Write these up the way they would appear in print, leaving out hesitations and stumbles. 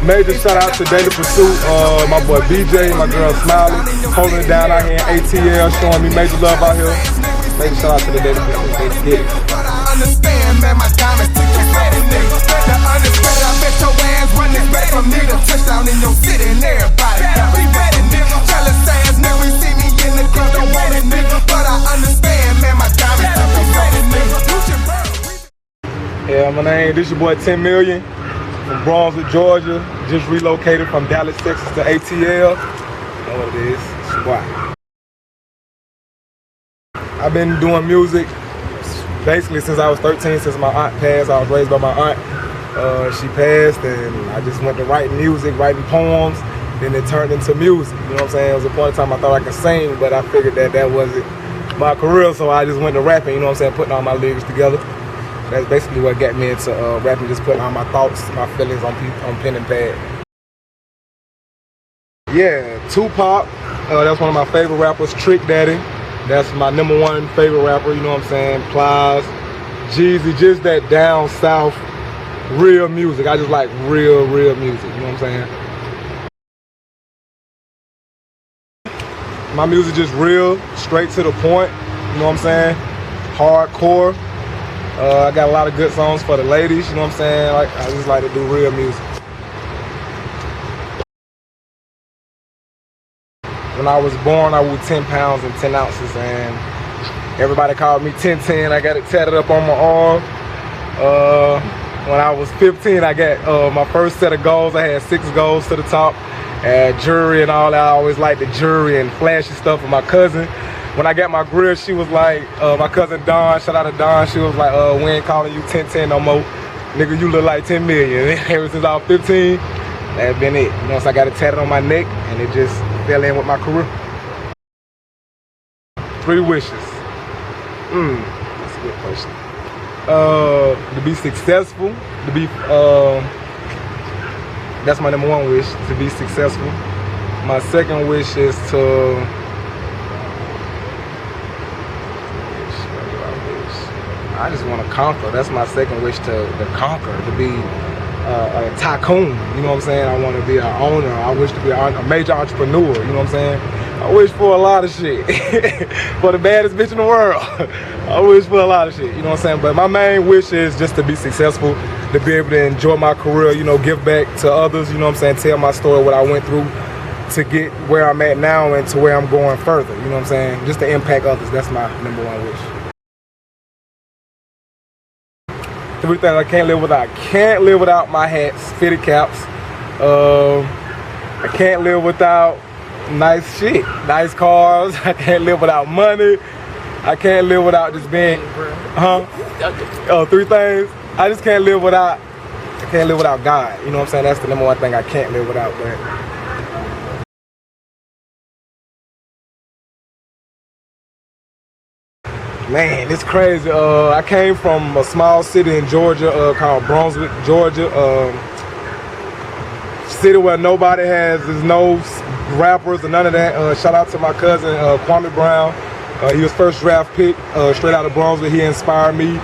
Major shout out to ThADailyPursuit, my boy BJ, my girl Smiley, holding it down out here in ATL, showing me major love out here. Major shout out to the ThADailyPursuit. Let's get it. Understand, man, my diamonds took you ready, nigga. Better understand, I bet your ass run this back from me to touchdown in your city and everybody got me ready, nigga. Jealous ass nigga, see me in the club, don't want it, nigga. But I understand, man, my diamonds took you ready, nigga. Yeah, my name, this your boy 10 Million from Brunswick, Georgia. Just relocated from Dallas, Texas to ATL. You know what it is, it's your boy. I've been doing music basically since I was 13, since my aunt passed. I was raised by my aunt. She passed and I just went to writing music, writing poems. Then it turned into music, you know what I'm saying? It was a point in time I thought I could sing, but I figured that wasn't my career, so I just went to rapping, you know what I'm saying? Putting all my lyrics together. That's basically what got me into rapping, just putting all my thoughts, my feelings on pen and pad. Yeah, Tupac, that's one of my favorite rappers. Trick Daddy, that's my #1 favorite rapper, you know what I'm saying? Plies, Jeezy, just that down south, real music. I just like real music, you know what I'm saying? My music just real, straight to the point, you know what I'm saying? Hardcore. I got a lot of good songs for the ladies, you know what I'm saying? Like, I just like to do real music. When I was born, I weighed 10 pounds and 10 ounces, and everybody called me 1010. I got it tatted up on my arm. When I was 15, I got my first set of goals. I had 6 goals to the top. Jewelry and all that. I always liked the jewelry and flashy stuff with my cousin. When I got my grill, she was like, my cousin Dawn, shout out to Dawn, she was like, we ain't calling you 1010 no more. Nigga, you look like 10 million. Ever since I was 15, that's been it. You know, so I got it tatted on my neck, and it just fell in with my career. 3 wishes. That's a good question. To be successful, to be, that's my #1 wish, to be successful. My second wish is to, I just want to conquer. That's my second wish, to conquer, to be a tycoon, you know what I'm saying? I want to be an owner. I wish to be a major entrepreneur, you know what I'm saying? I wish for a lot of shit. For the baddest bitch in the world. I wish for a lot of shit, you know what I'm saying? But my main wish is just to be successful, to be able to enjoy my career, you know, give back to others, you know what I'm saying? Tell my story, what I went through to get where I'm at now and to where I'm going further, you know what I'm saying? Just to impact others, that's my #1 wish. 3 things I can't live without. I can't live without my hats, fitted caps. I can't live without nice shit, nice cars. I can't live without money. I can't live without just being, 3 things. I just can't live without, I can't live without God. You know what I'm saying? That's the #1 thing I can't live without, but. Man, it's crazy. I came from a small city in Georgia called Brunswick, Georgia. City where nobody there's no rappers or none of that. Shout out to my cousin, Kwame Brown. He was first draft pick, straight out of Brunswick. He inspired me.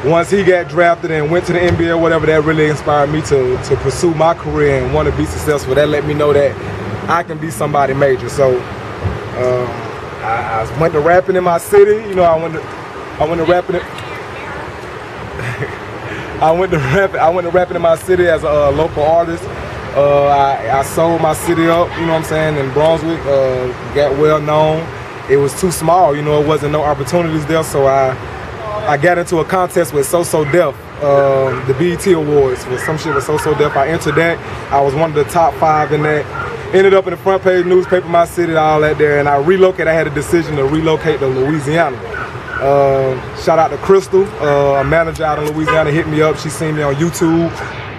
Once he got drafted and went to the NBA or whatever, that really inspired me to pursue my career and want to be successful. That let me know that I can be somebody major. So, I went to rapping in my city, you know. I went to rapping. I went to rapping in my city as a local artist. I sold my city up, you know what I'm saying, in Brunswick. Got well known. It was too small, you know. It wasn't no opportunities there, so I got into a contest with So Def, the BET Awards, with some shit with So Def. I entered that. I was one of the top 5 in that. Ended up in the front page newspaper, my city, all that there, and I relocated. I had a decision to relocate to Louisiana. Shout out to Crystal, a manager out in Louisiana, hit me up. She seen me on YouTube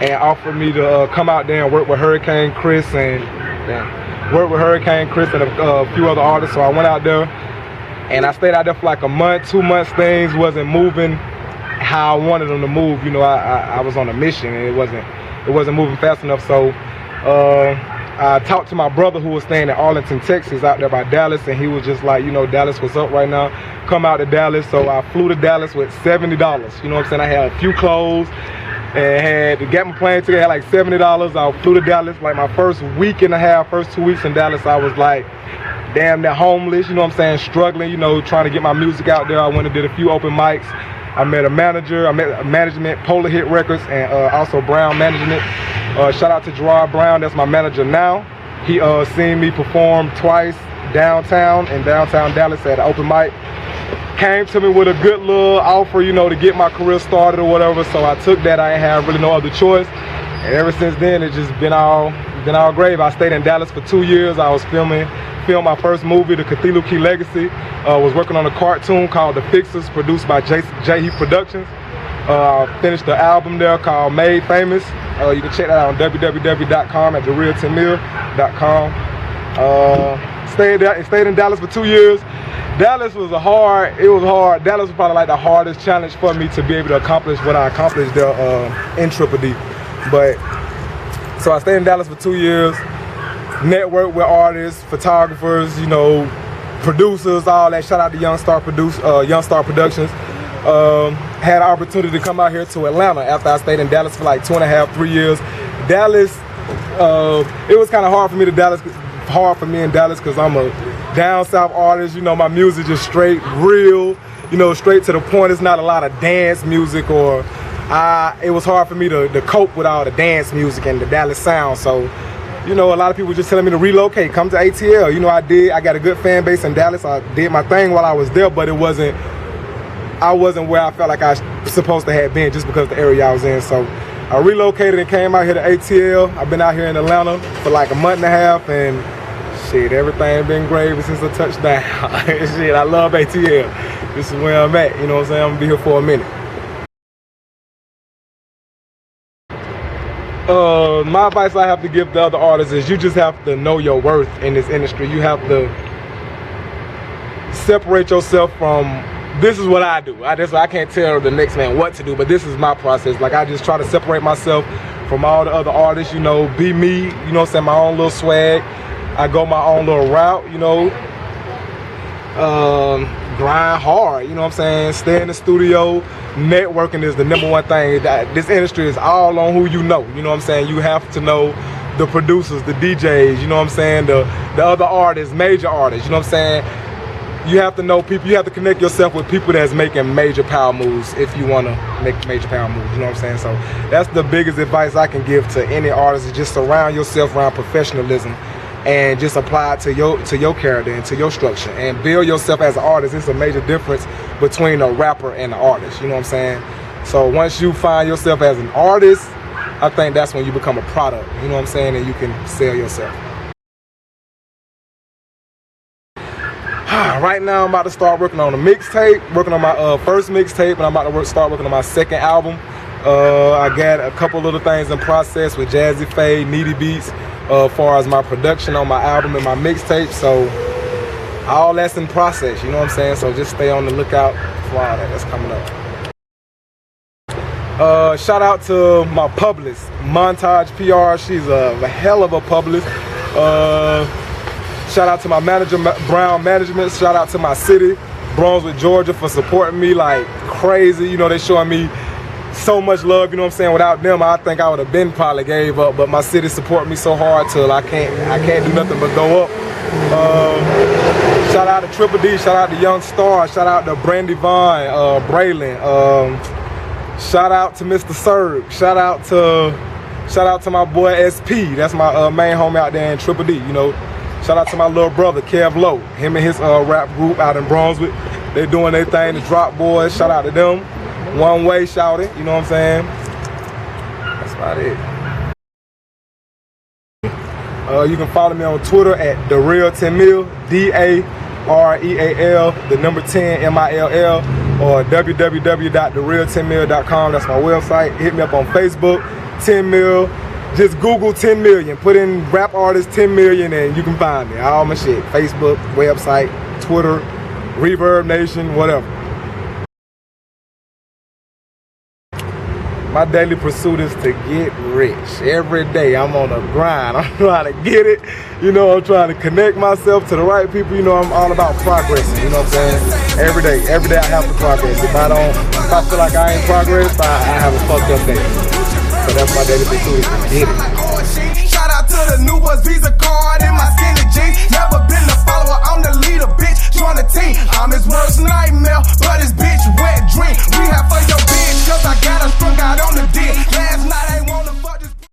and offered me to come out there and work with Hurricane Chris and a few other artists. So I went out there and I stayed out there for like a month, 2 months. Things wasn't moving how I wanted them to move. You know, I was on a mission and it wasn't moving fast enough. So I talked to my brother who was staying in Arlington, Texas, out there by Dallas, and he was just like, you know, Dallas, what's up right now? Come out to Dallas. So I flew to Dallas with $70. You know what I'm saying? I had a few clothes, and had to get my plane ticket. I had like $70. I flew to Dallas. Like my first week and a half, first 2 weeks in Dallas, I was like damn near homeless, you know what I'm saying, struggling, you know, trying to get my music out there. I went and did a few open mics. I met a manager, I met a management, Polar Hit Records, and also Brown Management. Shout out to Gerard Brown, that's my manager now. He seen me perform twice downtown in downtown Dallas at an open mic. Came to me with a good little offer, you know, to get my career started or whatever. So I took that. I ain't have really no other choice. And ever since then, it's just been all great. I stayed in Dallas for 2 years. I was filmed my first movie, The Cathedral Key Legacy. Was working on a cartoon called The Fixers, produced by J Heath Productions. Finished the album there called Made Famous. You can check that out on www.com at thereal10mil.com. Stayed in Dallas for 2 years. Dallas was hard. Dallas was probably like the hardest challenge for me to be able to accomplish what I accomplished there in ThA. But so I stayed in Dallas for 2 years, networked with artists, photographers, you know, producers, all that. Shout out to Young Star Productions. Had an opportunity to come out here to Atlanta after I stayed in Dallas for like 2.5, 3 years. Dallas, it was kind of hard for me in Dallas because I'm a down south artist. You know, my music is straight, real, you know, straight to the point. It's not a lot of dance music, or it was hard for me to cope with all the dance music and the Dallas sound. So, you know, a lot of people were just telling me to relocate, come to ATL. You know, I got a good fan base in Dallas. I did my thing while I was there, but I wasn't where I felt like I was supposed to have been just because of the area I was in. So I relocated and came out here to ATL. I've been out here in Atlanta for like a month and a half, and shit, everything been great ever since I touched down. Shit, I love ATL. This is where I'm at, you know what I'm saying? I'm gonna be here for a minute. My advice I have to give the other artists is you just have to know your worth in this industry. You have to separate yourself from, this is what I do. I can't tell the next man what to do, but this is my process. Like, I just try to separate myself from all the other artists, you know, be me, you know what I'm saying, my own little swag. I go my own little route, you know, grind hard, you know what I'm saying, stay in the studio. Networking is the #1 thing. This industry is all on who you know what I'm saying. You have to know the producers, the DJs, you know what I'm saying, the other artists, major artists, you know what I'm saying. You have to know people, you have to connect yourself with people that's making major power moves if you want to make major power moves, you know what I'm saying. So that's the biggest advice I can give to any artist, is just surround yourself around professionalism and just apply it to your character and to your structure and build yourself as an artist. It's a major difference between a rapper and an artist, you know what I'm saying. So once you find yourself as an artist, I think that's when you become a product, you know what I'm saying, and you can sell yourself. Right now I'm about to start working on a mixtape, working on my first mixtape, and I'm about to start working on my second album. I got a couple little things in process with Jazzy Faye, Needy Beats, as far as my production on my album and my mixtape. So all that's in process, you know what I'm saying? So just stay on the lookout for all that's coming up. Shout out to my publicist, Montage PR. She's a hell of a publicist. Shout out to my manager, Brown Management. Shout out to my city, Brunswick, Georgia, for supporting me like crazy. You know, they showing me so much love, you know what I'm saying. Without them, I think I would have been probably gave up, but my city support me so hard till I can't do nothing but go up. Shout out to ThA, shout out to Young Star, shout out to Brandy Vaughn, Braylon, shout out to Mr. Serg, shout out to my boy SP, that's my main homie out there in ThA, you know. Shout out to my little brother, Kev Lowe, him and his rap group out in Brunswick. They doing their thing, the Drop Boys, shout out to them. One Way, shout it, you know what I'm saying? That's about it. You can follow me on Twitter at ThAReal10mil, DAREAL, the number 10 MILL, or www.thereal10mil.com. That's my website. Hit me up on Facebook, 10 mil. Just Google 10 million, put in rap artist 10 million, and you can find me. All my shit, Facebook, website, Twitter, Reverb Nation, whatever. My daily pursuit is to get rich. Every day I'm on a grind. I'm trying to get it. You know, I'm trying to connect myself to the right people. You know, I'm all about progressing. You know what I'm saying? Every day I have to progress. If I feel like I ain't progressed, I have a fucked up day. So that's my daily pursuit, is to get it. Shout out to the new